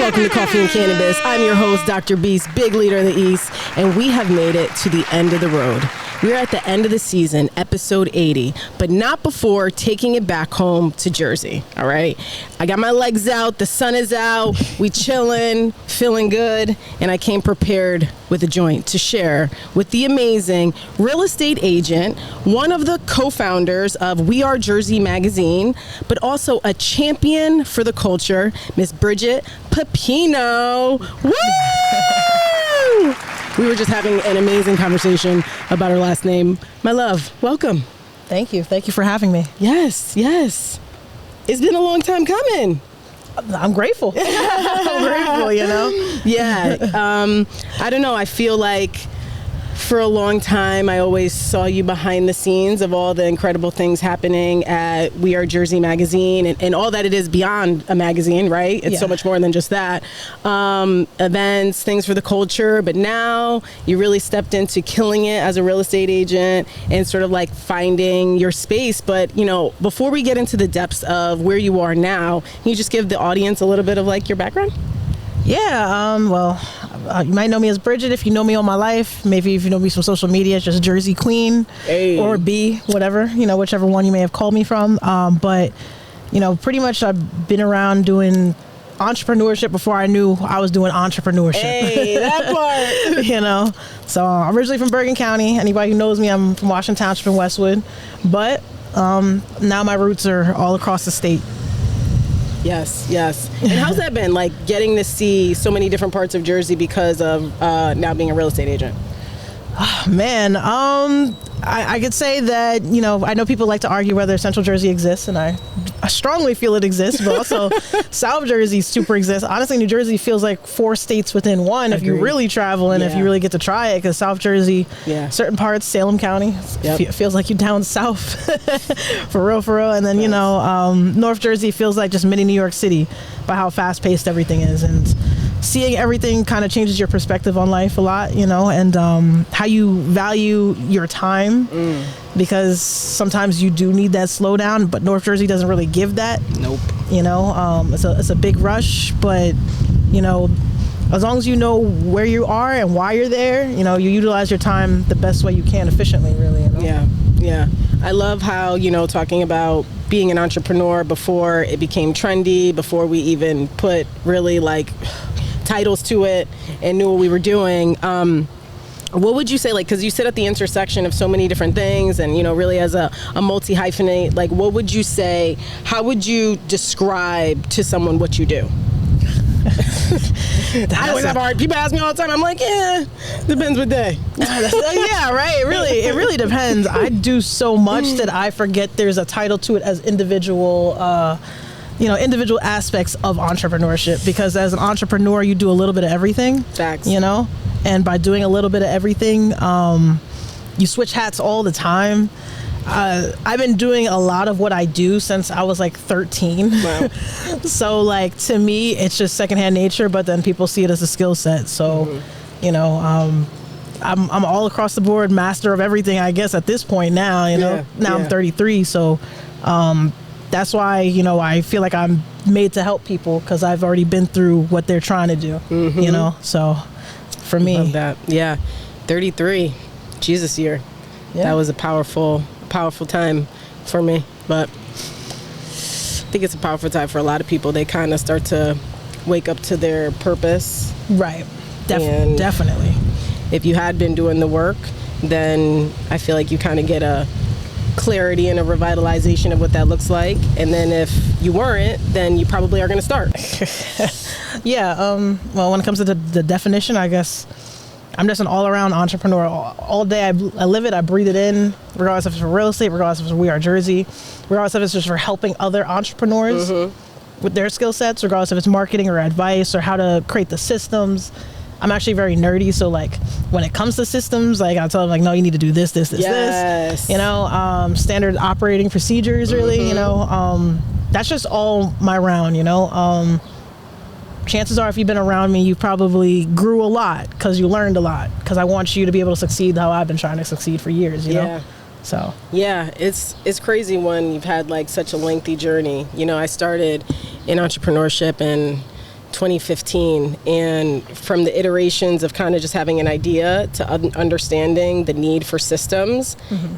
welcome to Coffee and Cannabis. I'm your host, Dr. Beast, big leader of the East, and we have made it to the end of the road. We're at the end of the season, episode 80, but not before taking it back home to Jersey, all right? I got my legs out, the sun is out, we chilling, feeling good, and I came prepared with a joint to share with the amazing real estate agent, one of the co-founders of We Are Jersey magazine, but also a champion for the culture, Miss Bridget Papino. Woo! We were just having an amazing conversation about her last name. My love, welcome. Thank you. Thank you for having me. Yes, yes. It's been a long time coming. I'm grateful. I'm grateful, you know? Yeah. I don't know. I feel like for a long time, I always saw you behind the scenes of all the incredible things happening at We Are Jersey magazine and all that it is beyond a magazine, right? It's so much more than just that. Events, things for the culture, but now you really stepped into killing it as a real estate agent and sort of like finding your space. But, you know, before we get into the depths of where you are now, can you just give the audience a little bit of like your background? Yeah, well, you might know me as Bridget if you know me all my life. Maybe if you know me from social media, it's just Jersey Queen or B, whatever, you know, whichever one you may have called me from. But, you know, pretty much I've been around doing entrepreneurship before I knew I was doing entrepreneurship. Hey, that part. You know, so I'm originally from Bergen County. Anybody who knows me, I'm from Washington Township in Westwood. But now my roots are all across the state. Yes, yes. And how's that been, like getting to see so many different parts of Jersey because of now being a real estate agent? Oh, man, I could say that, you know, I know people like to argue whether Central Jersey exists, and I strongly feel it exists, but also South Jersey super exists. Honestly, New Jersey feels like 4 states within one. Agreed. If you really travel and if you really get to try it, because South Jersey, certain parts, Salem County, feels like you're down south for real. And then, you know, North Jersey feels like just mini New York City by how fast paced everything is. And seeing everything kind of changes your perspective on life a lot, you know, and how you value your time, because sometimes you do need that slowdown, but North Jersey doesn't really give that. Nope. You know, it's a big rush, but, you know, as long as you know where you are and why you're there, you know, you utilize your time the best way you can efficiently, really. You know? Yeah. I love how, you know, talking about being an entrepreneur before it became trendy, before we even put really like titles to it and knew what we were doing. What would you say, like, because you sit at the intersection of so many different things and, you know, really as a multi-hyphenate, like, what would you say, how would you describe to someone what you do? I always have hard. People ask me all the time. I'm like, depends what day. Yeah, right. It really depends. I do so much that I forget there's a title to it as individual aspects of entrepreneurship, because as an entrepreneur, you do a little bit of everything. Facts. You know, and by doing a little bit of everything, you switch hats all the time. I've been doing a lot of what I do since I was like 13. Wow. So like, to me, it's just secondhand nature, but then people see it as a skill set. So, you know, I'm all across the board master of everything, I guess, at this point now, you know. I'm 33. So, that's why, you know, I feel like I'm made to help people, because I've already been through what they're trying to do, you know. So for me, love that. 33, Jesus year. That was a powerful time for me, but I think it's a powerful time for a lot of people. They kind of start to wake up to their purpose. Right. Definitely. If you had been doing the work, then I feel like you kind of get a clarity and a revitalization of what that looks like. And then if you weren't, then you probably are going to start. Well, when it comes to the definition, I guess I'm just an all-around entrepreneur. All day I live it, I breathe it in, regardless if it's for real estate, regardless if it's for We Are Jersey, regardless if it's just for helping other entrepreneurs with their skill sets, regardless if it's marketing or advice or how to create the systems. I'm actually very nerdy, so like when it comes to systems, like I'll tell them like, no, you need to do this, this, you know, standard operating procedures, really, you know, that's just all my round, you know. Chances are if you've been around me, you probably grew a lot because you learned a lot, because I want you to be able to succeed how I've been trying to succeed for years, you know. So it's crazy when you've had like such a lengthy journey. You know, I started in entrepreneurship and 2015, and from the iterations of kind of just having an idea to understanding the need for systems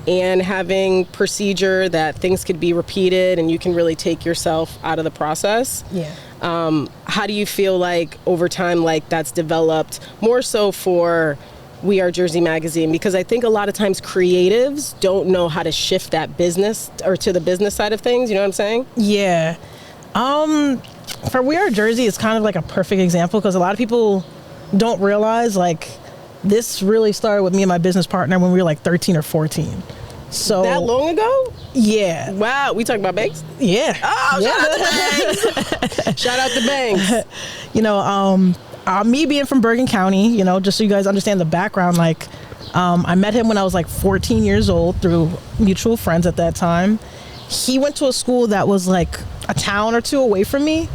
and having procedure that things could be repeated and you can really take yourself out of the process. Yeah. How do you feel like over time, like that's developed more so for We Are Jersey Magazine? Because I think a lot of times creatives don't know how to shift that business or to the business side of things. You know what I'm saying? Yeah. For We Are Jersey, it's kind of like a perfect example because a lot of people don't realize like this really started with me and my business partner when we were like 13 or 14. So that long ago? Yeah. Wow. We talking about banks? Yeah. Oh, Yeah. shout out to banks. Shout out to banks. You know, me being from Bergen County, you know, just so you guys understand the background, like I met him when I was like 14 years old through mutual friends at that time. He went to a school that was like a town or two away from me.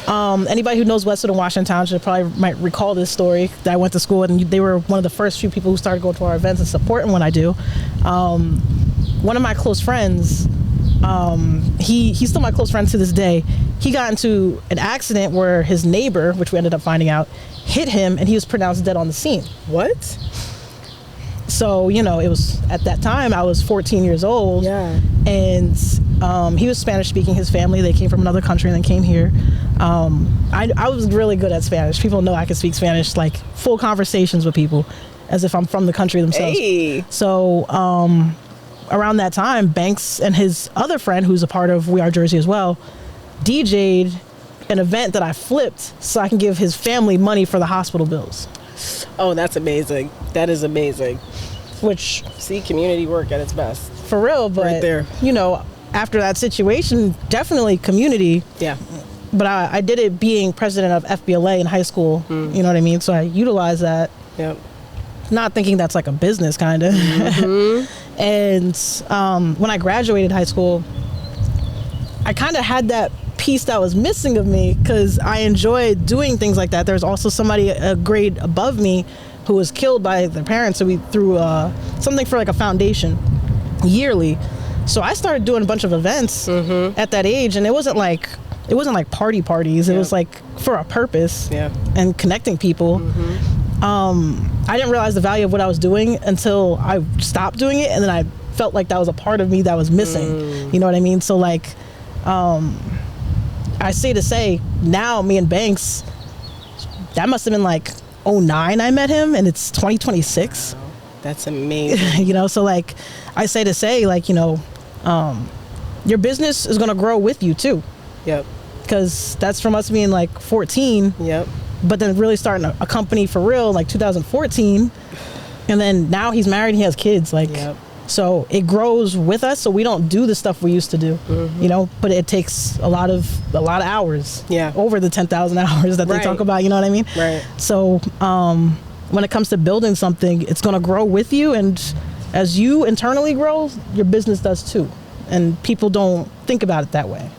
Anybody who knows Westwood and Washington Township probably might recall this story that I went to school and they were one of the first few people who started going to our events and supporting what I do. One of my close friends, he's still my close friend to this day. He got into an accident where his neighbor, which we ended up finding out, hit him and he was pronounced dead on the scene. What? So, you know, it was at that time I was 14 years old. Yeah. And he was Spanish speaking. His family, they came from another country and then came here. I was really good at Spanish. People know I can speak Spanish, like full conversations with people as if I'm from the country themselves. Hey. So around that time, Banks and his other friend, who's a part of We Are Jersey as well, DJ'd an event that I flipped so I can give his family money for the hospital bills. Oh, that's amazing. That is amazing. Which, see, community work at its best. for real, but Right there. you know, after that situation, definitely community. Yeah. But I did it being president of FBLA in high school. You know what I mean? So I utilized that, Yep. not thinking that's like a business kind of. And when I graduated high school, I kind of had that piece that was missing of me because I enjoyed doing things like that. There's also somebody a grade above me who was killed by their parents, so we threw something for like a foundation yearly. So I started doing a bunch of events at that age, and it wasn't like parties. It was like for a purpose and connecting people. I didn't realize the value of what I was doing until I stopped doing it, and then I felt like that was a part of me that was missing. You know what I mean? So like, I say now, me and Banks, that must have been like 2009 I met him, and it's 2026. Wow. That's amazing. You know, so like, I say like, you know, your business is gonna grow with you too. Yep. Because that's from us being like 14. Yep. But then really starting a company for real, like 2014. And then now he's married and he has kids. Like, so it grows with us. So we don't do the stuff we used to do, you know, but it takes a lot of hours. Yeah. Over the 10,000 hours that they talk about, you know what I mean? Right. So when it comes to building something, it's going to grow with you. And as you internally grow, your business does too. And people don't think about it that way.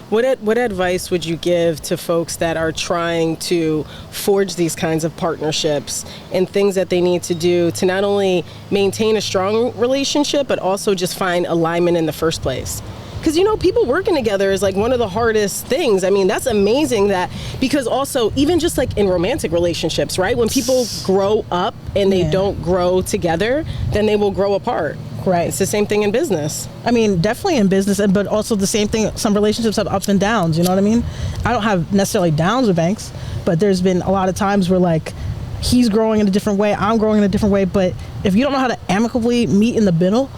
What advice would you give to folks that are trying to forge these kinds of partnerships and things that they need to do to not only maintain a strong relationship, but also just find alignment in the first place? Because, you know, people working together is like one of the hardest things. I mean, that's amazing that, because also even just like in romantic relationships, right? When people grow up and they don't grow together, then they will grow apart. Right. It's the same thing in business. I mean, definitely in business, but also the same thing. Some relationships have ups and downs, you know what I mean? I don't have necessarily downs with Banks, but there's been a lot of times where like he's growing in a different way, I'm growing in a different way. But if you don't know how to amicably meet in the middle,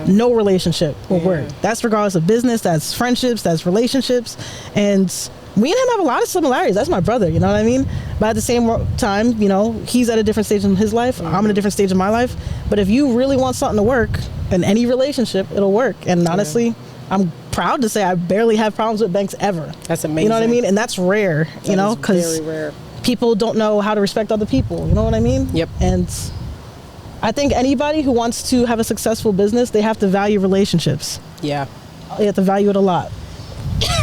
no relationship will work. That's regardless of business, that's friendships, that's relationships. And me and him have a lot of similarities. That's my brother, you know what I mean? But at the same time, you know, he's at a different stage in his life. I'm in a different stage in my life. But if you really want something to work in any relationship, it'll work. And honestly, I'm proud to say I barely have problems with Banks ever. That's amazing. You know what I mean? And that's rare, you know, because very rare. People don't know how to respect other people. You know what I mean? Yep. And I think anybody who wants to have a successful business, they have to value relationships. Yeah. They have to value it a lot.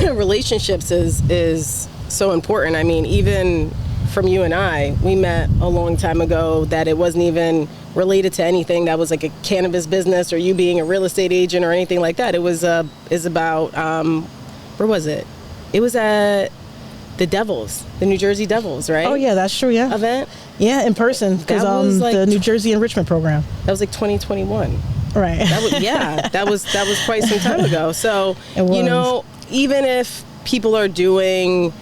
Relationships is so important. I mean, even from you and I, we met a long time ago that it wasn't even related to anything that was like a cannabis business or you being a real estate agent or anything like that. It was about where was it? It was at the New Jersey Devils, right? Oh yeah, that's true. Yeah, event. Yeah, in person, because the New Jersey Enrichment Program. That was like 2021. Right. That was quite some time ago. So you know, even if people are doing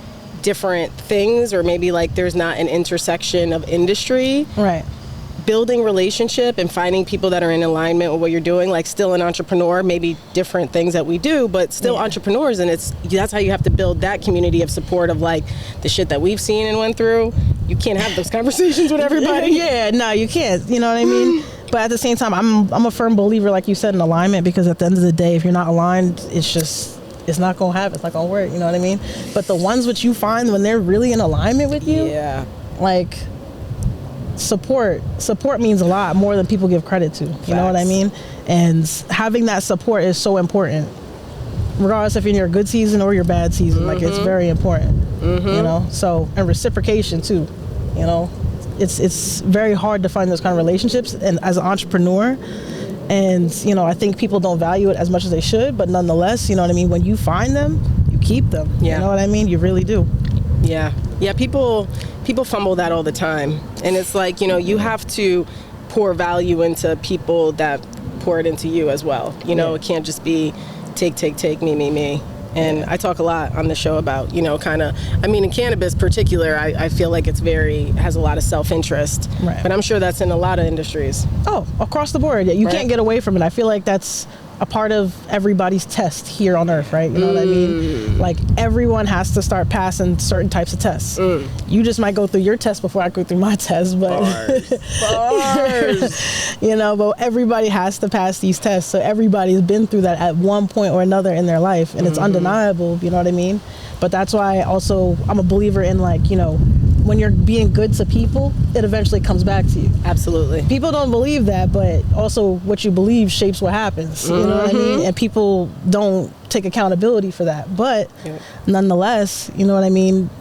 different things, or maybe like there's not an intersection of industry, right, building relationship and finding people that are in alignment with what you're doing, like still an entrepreneur, maybe different things that we do, but still entrepreneurs, and that's how you have to build that community of support of like the shit that we've seen and went through. You can't have those conversations with everybody. Yeah, no, you can't. You know what I mean? But at the same time, I'm a firm believer, like you said, in alignment, because at the end of the day, if you're not aligned, it's not gonna happen. It's not gonna work. You know what I mean? But the ones which you find when they're really in alignment with you, like support means a lot more than people give credit to. You know what I mean? And having that support is so important, regardless if you're in your good season or your bad season. Like, it's very important. You know. So, and reciprocation too. You know, it's very hard to find those kind of relationships, and as an entrepreneur. And, you know, I think people don't value it as much as they should, but nonetheless, you know what I mean? When you find them, you keep them. You know what I mean? You really do. Yeah. People fumble that all the time. And it's like, you know, you have to pour value into people that pour it into you as well. You know, it can't just be take, me. And I talk a lot on the show about, you know, kind of, I mean, in cannabis particular, I feel like has a lot of self-interest. Right. But I'm sure that's in a lot of industries. Oh, across the board. You can't get away from it. I feel like that's a part of everybody's test here on Earth, right? You know what I mean? Like, everyone has to start passing certain types of tests. You just might go through your test before I go through my test, but Bars. You know, but everybody has to pass these tests. So everybody's been through that at one point or another in their life, and it's undeniable, you know what I mean? But that's why I'm a believer in, like, you know, when you're being good to people, it eventually comes back to you. Absolutely. People don't believe that, but also what you believe shapes what happens. You know what I mean? And people don't take accountability for that. But nonetheless, you know what I mean?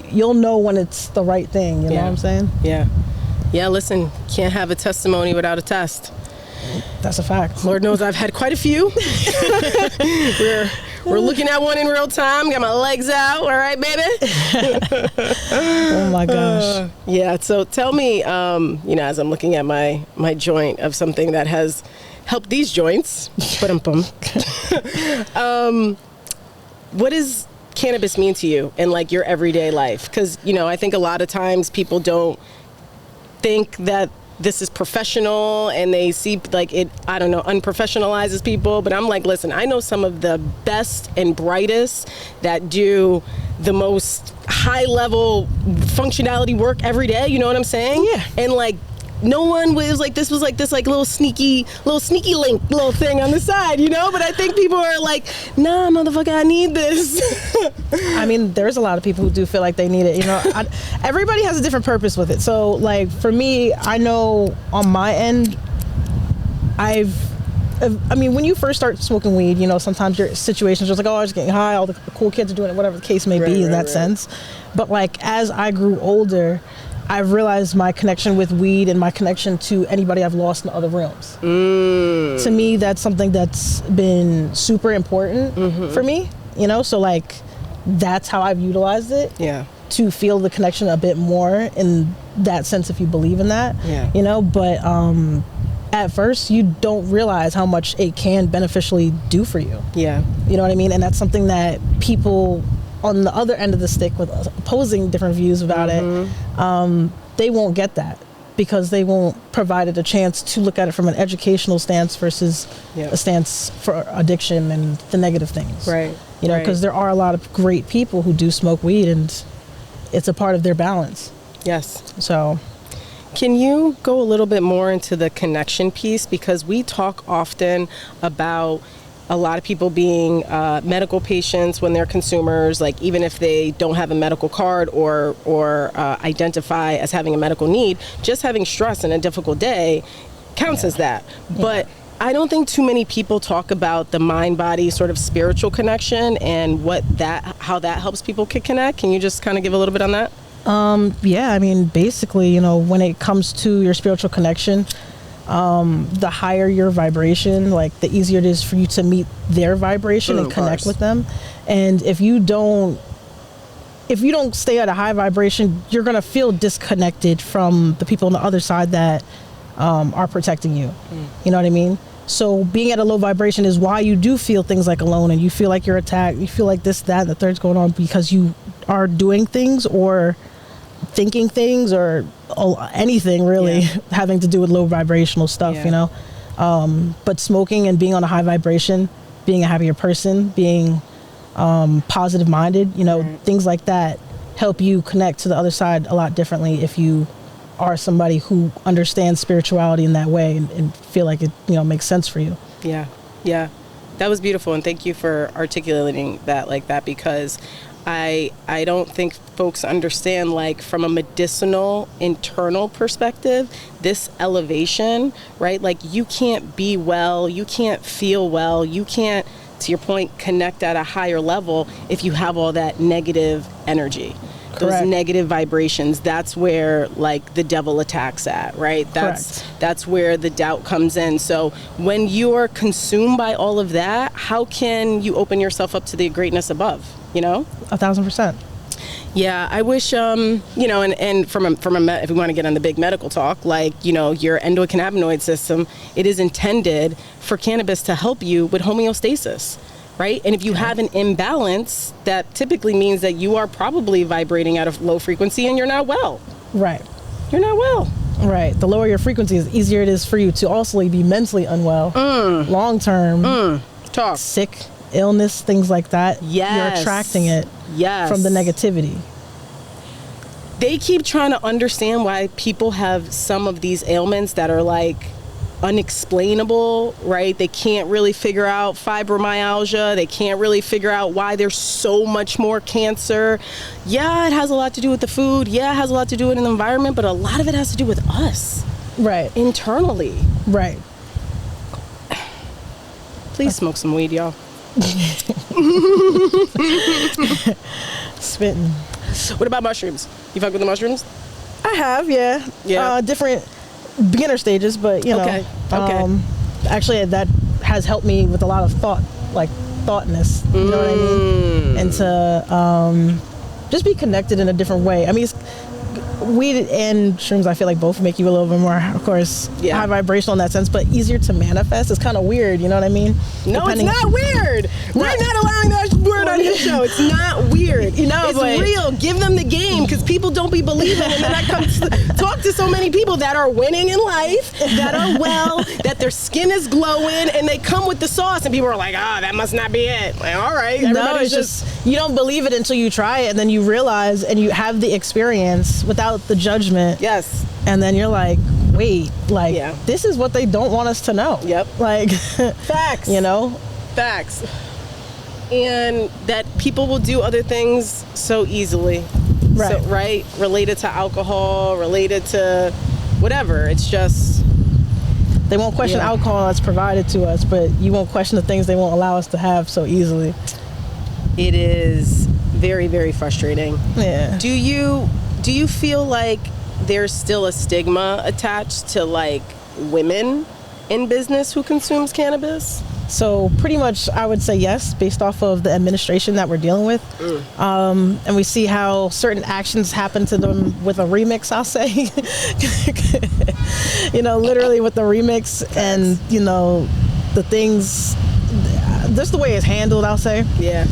You'll know when it's the right thing. You know what I'm saying? Yeah. Yeah, listen, can't have a testimony without a test. That's a fact. Lord knows I've had quite a few. We're looking at one in real time. Got my legs out. All right, baby. Oh my gosh. Yeah. So tell me, you know, as I'm looking at my joint of something that has helped these joints. What does cannabis mean to you in like your everyday life? Because, you know, I think a lot of times people don't think that this is professional, and they see like it, I don't know, unprofessionalizes people. But I'm like, listen, I know some of the best and brightest that do the most high level functionality work every day. You know what I'm saying? Yeah. And like, no one was like, this was like this like little sneaky link little thing on the side, you know? But I think people are like, nah, motherfucker, I need this. I mean, there's a lot of people who do feel like they need it, you know? Everybody has a different purpose with it. So, like, for me, I know on my end, I mean, when you first start smoking weed, you know, sometimes your situations are just like, oh, I'm just getting high, all the cool kids are doing it, whatever the case may be in that sense. But, like, as I grew older, I've realized my connection with weed and my connection to anybody I've lost in other realms. To me, that's something that's been super important for me, you know? So, like, that's how I've utilized it. Yeah. To feel the connection a bit more in that sense, if you believe in that. Yeah. You know? But at first, you don't realize how much it can beneficially do for you. Yeah. You know what I mean? And that's something that people on the other end of the stick with opposing different views about it, they won't get that, because they won't provide it a chance to look at it from an educational stance versus a stance for addiction and the negative things. Right. You know, because there are a lot of great people who do smoke weed, and it's a part of their balance. Yes. So, can you go a little bit more into the connection piece? Because we talk often about a lot of people being medical patients when they're consumers, like even if they don't have a medical card or identify as having a medical need, just having stress in a difficult day counts as that. But I don't think too many people talk about the mind-body sort of spiritual connection and how that helps people connect. Can you just kind of give a little bit on that? Yeah, I mean, basically, you know, when it comes to your spiritual connection, the higher your vibration, like the easier it is for you to meet their vibration and connect with them. And if you don't if you don't stay at a high vibration, you're going to feel disconnected from the people on the other side that are protecting you. You know what I mean? So being at a low vibration is why you do feel things like alone, and you feel like you're attacked. You feel like this, that, and the third's going on, because you are doing things or thinking things or anything really having to do with low vibrational stuff, you know? But smoking and being on a high vibration, being a happier person, being positive minded, you know, things like that help you connect to the other side a lot differently if you are somebody who understands spirituality in that way and feel like it, you know, makes sense for you. Yeah. That was beautiful, and thank you for articulating that like that, because I don't think folks understand, like, from a medicinal internal perspective, this elevation, right? Like, you can't be well, you can't feel well, you can't, to your point, connect at a higher level if you have all that negative energy. Correct. Those negative vibrations, that's where, like, the devil attacks at, right? That's where the doubt comes in. So when you're consumed by all of that, how can you open yourself up to the greatness above, you know? 1,000%. Yeah, I wish, you know, and from a if we want to get on the big medical talk, like, you know, your endocannabinoid system, it is intended for cannabis to help you with homeostasis. Right? And if you have an imbalance, that typically means that you are probably vibrating at a low frequency and you're not well. Right. You're not well. Right. The lower your frequency, the easier it is for you to also be mentally unwell. Long term. Talk. Sick, illness, things like that. Yes. You're attracting it from the negativity. They keep trying to understand why people have some of these ailments that are like unexplainable, right? They can't really figure out fibromyalgia. They can't really figure out why there's so much more cancer. Yeah, it has a lot to do with the food. Yeah, it has a lot to do with the environment, but a lot of it has to do with us. Right. Internally. Right. Please smoke some weed, y'all. Spitting. What about mushrooms? You fuck with the mushrooms? I have, yeah. Different beginner stages, but you know, okay. Actually that has helped me with a lot of thoughtness, you know what I mean? And to just be connected in a different way. I mean, weed and shrooms, I feel like both make you a little bit more, of course, high vibrational in that sense, but easier to manifest. It's kind of weird, you know what I mean? No, it's not weird. We're not allowing that word on this show. It's not weird. You know, it's real. Give them the game, because people don't be believing. And then I come talk to so many people that are winning in life, that are well, that their skin is glowing, and they come with the sauce, and people are like, that must not be it. Like, all right. No, it's just, you don't believe it until you try it, and then you realize, and you have the experience without the judgment. Yes. And then you're like, wait, like, this is what they don't want us to know. Yep. Like, facts. You know? Facts. And that people will do other things so easily. Right. So, right? Related to alcohol, related to whatever. It's just, they won't question alcohol that's provided to us, but you won't question the things they won't allow us to have so easily. It is very, very frustrating. Yeah. Do you feel like there's still a stigma attached to, like, women in business who consumes cannabis? So pretty much I would say yes, based off of the administration that we're dealing with. And we see how certain actions happen to them with a remix, I'll say. You know, literally with the remix, and, you know, the things, just the way it's handled, I'll say. Yeah.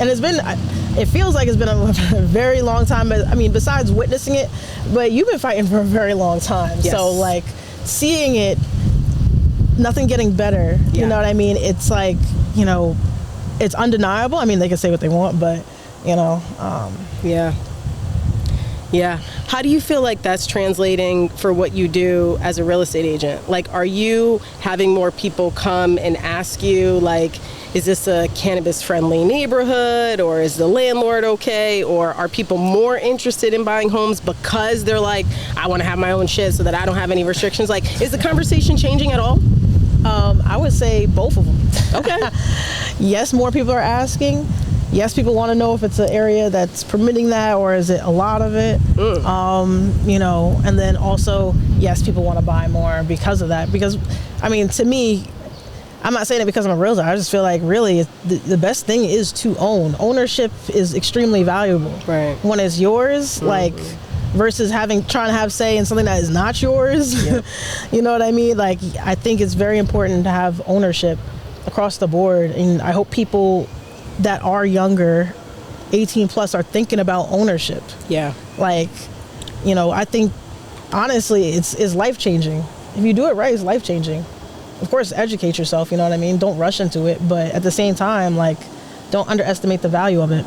And it feels like it's been a very long time. I mean, besides witnessing it, but you've been fighting for a very long time. Yes. So, like, seeing it, nothing getting better. You know what I mean? It's like, you know, it's undeniable. I mean, they can say what they want, but, you know. Yeah. How do you feel like that's translating for what you do as a real estate agent? Like, are you having more people come and ask you, like, is this a cannabis-friendly neighborhood, or is the landlord okay? Or are people more interested in buying homes because they're like, I want to have my own shit so that I don't have any restrictions? Like, is the conversation changing at all? I would say both of them. Okay. Yes, more people are asking. Yes, people want to know if it's an area that's permitting that, or is it a lot of it? You know, and then also, yes, people want to buy more because of that. Because, I mean, to me, I'm not saying it because I'm a realtor. I just feel like really the best thing is to own. Ownership is extremely valuable. Right. When it's yours, like versus trying to have say in something that is not yours. Yep. You know what I mean? Like, I think it's very important to have ownership across the board. And I hope people that are younger, 18 plus, are thinking about ownership. Yeah. Like, you know, I think honestly it's life changing. If you do it right, it's life changing. Of course, educate yourself, you know what I mean? Don't rush into it, but at the same time, like, don't underestimate the value of it.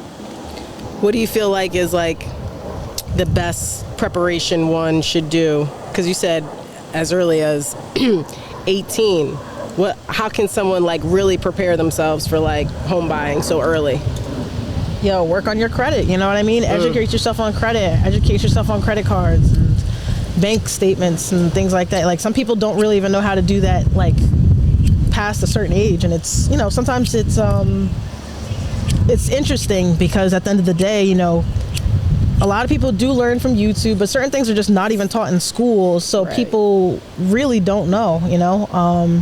What do you feel like is like the best preparation one should do? Because you said as early as 18. How can someone like really prepare themselves for like home buying so early? Yo, work on your credit, you know what I mean? Educate yourself on credit, educate yourself on credit cards and bank statements and things like that. Like, some people don't really even know how to do that, like, past a certain age. And it's, you know, sometimes it's interesting because at the end of the day, you know, a lot of people do learn from YouTube, but certain things are just not even taught in school. So Right. people really don't know, you know?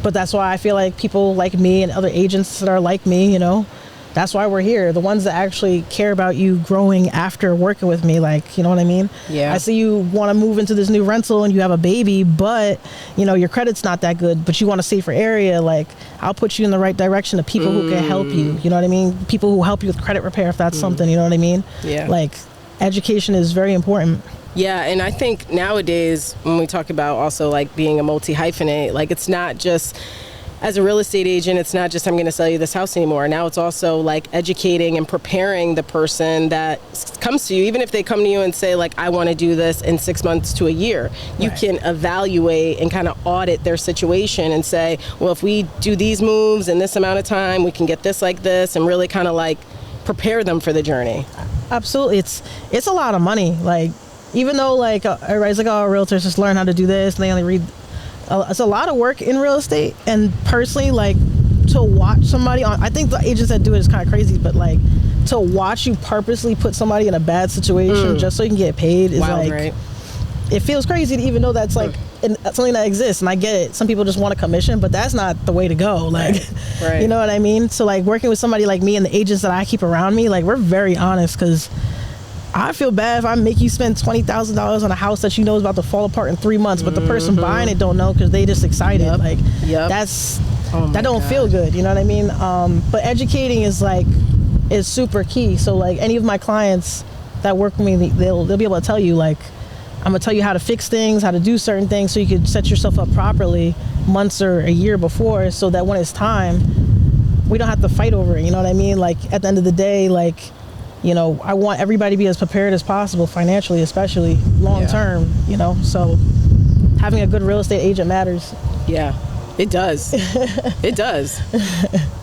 But that's why I feel like people like me and other agents that are like me, you know, that's why we're here. The ones that actually care about you growing after working with me, like, you know what I mean? Yeah. I see you want to move into this new rental and you have a baby, but, you know, your credit's not that good, but you want a safer area. Like, I'll put you in the right direction of people who can help you. You know what I mean? People who help you with credit repair, if that's something, you know what I mean? Yeah. Like, education is very important. Yeah, and I think nowadays when we talk about also like being a multi-hyphenate, like, it's not just, as a real estate agent, it's not just I'm going to sell you this house anymore. Now it's also like educating and preparing the person that comes to you. Even if they come to you and say like, I want to do this in 6 months to a year, you Right. can evaluate and kind of audit their situation and say, well, if we do these moves in this amount of time, we can get this like this, and really kind of like prepare them for the journey. Absolutely. It's a lot of money. Like, even though like everybody's like, oh, realtors just learn how to do this and they only read, it's a lot of work in real estate. And personally, like, to watch somebody on, I think the agents that do it is kind of crazy, but like, to watch you purposely put somebody in a bad situation just so you can get paid is Wild, like, right? It feels crazy to even know that's like something that exists. And I get it. Some people just want a commission, but that's not the way to go. Like, Right. you know what I mean? So like, working with somebody like me and the agents that I keep around me, like, we're very honest, because I feel bad if I make you spend $20,000 on a house that you know is about to fall apart in 3 months, but the person buying it don't know because they just excited. Yep. Like, Yep. that don't feel good. You know what I mean? But educating is super key. So like, any of my clients that work with me, they'll be able to tell you, like, I'm gonna tell you how to fix things, how to do certain things, so you could set yourself up properly months or a year before, so that when it's time, we don't have to fight over it. You know what I mean? Like, at the end of the day, like, you know, I want everybody to be as prepared as possible financially, especially long term, you know? So having a good real estate agent matters. Yeah, it does. It does.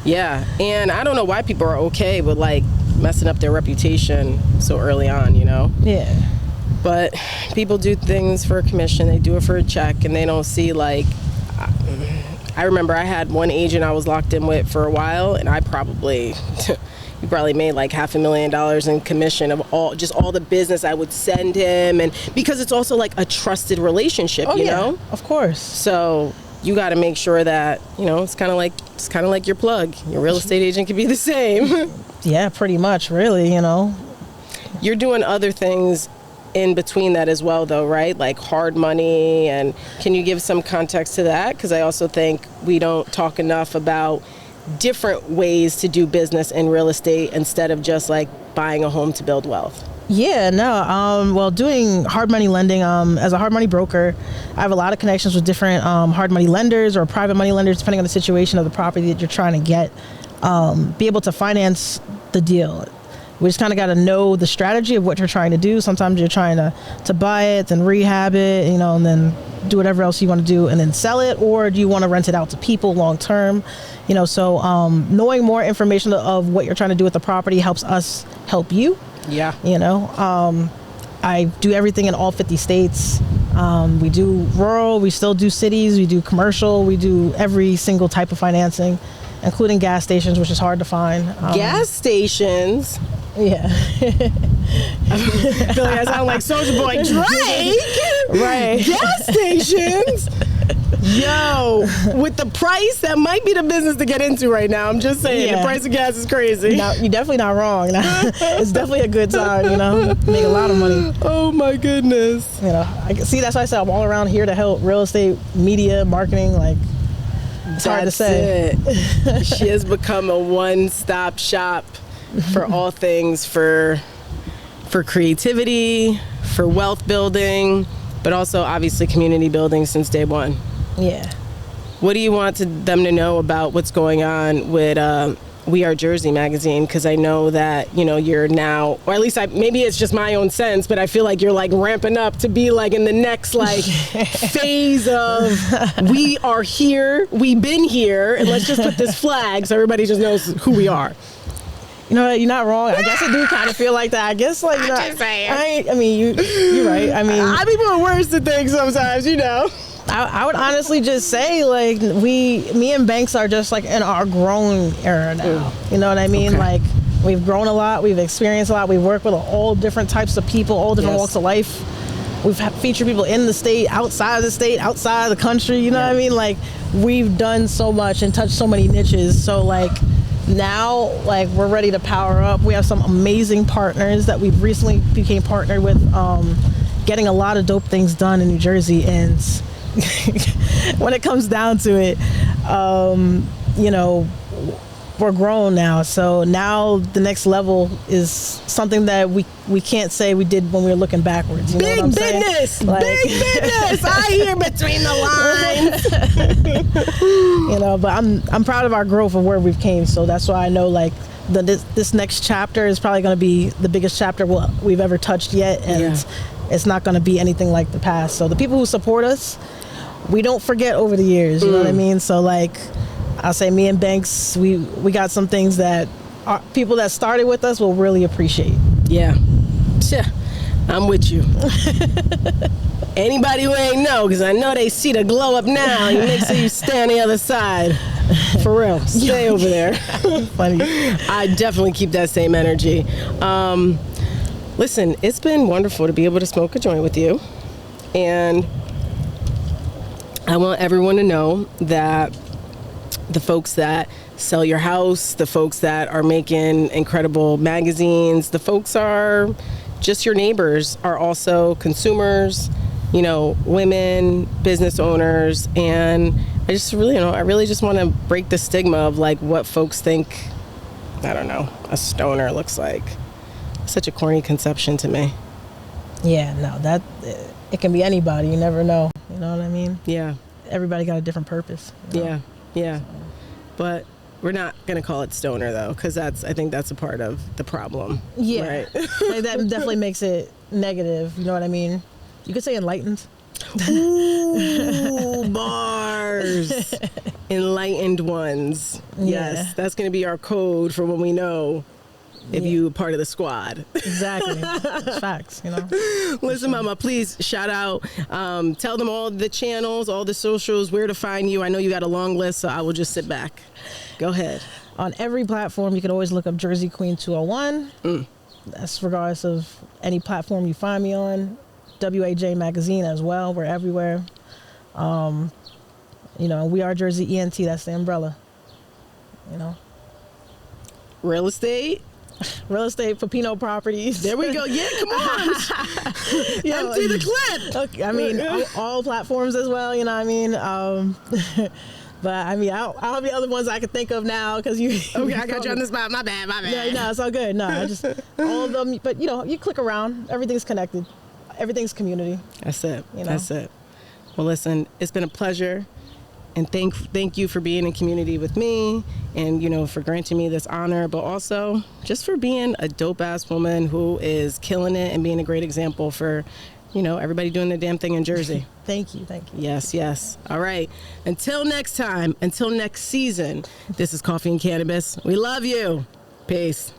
Yeah. And I don't know why people are okay with like messing up their reputation so early on, you know? Yeah. But people do things for a commission, they do it for a check, and they don't see like, I remember I had one agent I was locked in with for a while, and I probably, he probably made like $500,000 in commission of all the business I would send him. And because it's also like a trusted relationship, you know? Of course. So you got to make sure that, you know, it's kind of like your plug. Your real estate agent can be the same. Yeah, pretty much, really, you know? You're doing other things in between that as well, though, right? Like hard money. And can you give some context to that? Because I also think we don't talk enough about different ways to do business in real estate instead of just like buying a home to build wealth. Yeah, no. Well, doing hard money lending, as a hard money broker, I have a lot of connections with different hard money lenders or private money lenders, depending on the situation of the property that you're trying to get, be able to finance the deal. We just kind of got to know the strategy of what you're trying to do. Sometimes you're trying to buy it, then rehab it, you know, and then do whatever else you want to do and then sell it, or do you want to rent it out to people long term? You know, so knowing more information of what you're trying to do with the property helps us help you. Yeah. You know, I do everything in all 50 states. We do rural, we still do cities, we do commercial, we do every single type of financing, including gas stations, which is hard to find. Gas stations? Yeah. I feel like I sound like Soulja Boy Drake. Right. Gas stations? Yo, with the price, that might be the business to get into right now. I'm just saying, the price of gas is crazy. No, you're definitely not wrong. It's definitely a good time, make a lot of money. Oh my goodness. See, that's why I said I'm all around here to help real estate, media, marketing, it's hard to say. She has become a one-stop shop for all things for creativity, for wealth building, but also obviously community building since day one. Yeah. What do you want them to know about what's going on with We Are Jersey magazine? Because I know that, you're now, or at least maybe it's just my own sense, but I feel like you're ramping up to be in the next phase of we are here, we've been here, and let's just put this flag so everybody just knows who we are. You're not wrong. I guess I do kind of feel like that. I guess you're right. I mean, people are worse than things sometimes, I would honestly just say me and Banks are just in our growing era now. You know what I mean? Okay. We've grown a lot, we've experienced a lot, we've worked with all different types of people, all different walks of life. We've featured people in the state, outside of the state, outside of the country. You know what I mean? We've done so much and touched so many niches. So now we're ready to power up. We have some amazing partners that we've recently became partnered with, getting a lot of dope things done in New Jersey. And when it comes down to it, we're grown now. So now the next level is something that we can't say we did when we were looking backwards. Big business. Big business. I hear between the lines. But I'm proud of our growth of where we've came. So that's why I know this next chapter is probably going to be the biggest chapter we've ever touched yet. And it's not going to be anything like the past. So the people who support us, we don't forget over the years. You know what I mean? So I'll say me and Banks, we got some things that people that started with us will really appreciate. Yeah. I'm with you. Anybody who ain't know, because I know they see the glow up now. You make sure you stay on the other side. For real. Stay over there. Funny. I definitely keep that same energy. Listen, it's been wonderful to be able to smoke a joint with you. And I want everyone to know that the folks that sell your house, the folks that are making incredible magazines, the folks are just your neighbors, are also consumers, women, business owners. And I just really, I really just want to break the stigma of what folks think, I don't know, a stoner looks like. Such a corny conception to me. Yeah, no, it can be anybody. You never know. You know what I mean? Yeah. Everybody got a different purpose. Yeah. But we're not going to call it stoner, though, because I think that's a part of the problem. Yeah. Right? That definitely makes it negative. You know what I mean? You could say enlightened. Ooh, bars. Enlightened ones. Yes. That's going to be our code for when we know if you part of the squad. Exactly. It's facts, Listen, Mama, please shout out. Tell them all the channels, all the socials, where to find you. I know you got a long list, so I will just sit back. Go ahead. On every platform, you can always look up Jersey Queen 201. That's regardless of any platform you find me on. WAJ Magazine as well. We're everywhere. We Are Jersey ENT. That's the umbrella. Real estate. Real estate, Papino Properties. There we go. Yeah, come on. Empty the clip. Okay, I mean, all platforms as well, you know what I mean? But I mean, I don't have the other ones I can think of now because you. Okay, I got you on the spot. My bad. Yeah, no, it's all good. No, I just all of them. But you click around. Everything's connected. Everything's community. That's it. That's it. Well, listen, it's been a pleasure. And thank you for being in community with me and, for granting me this honor, but also just for being a dope-ass woman who is killing it and being a great example for, everybody doing their damn thing in Jersey. Thank you. Yes. All right. Until next time, until next season, this is Coffee and Cannabis. We love you. Peace.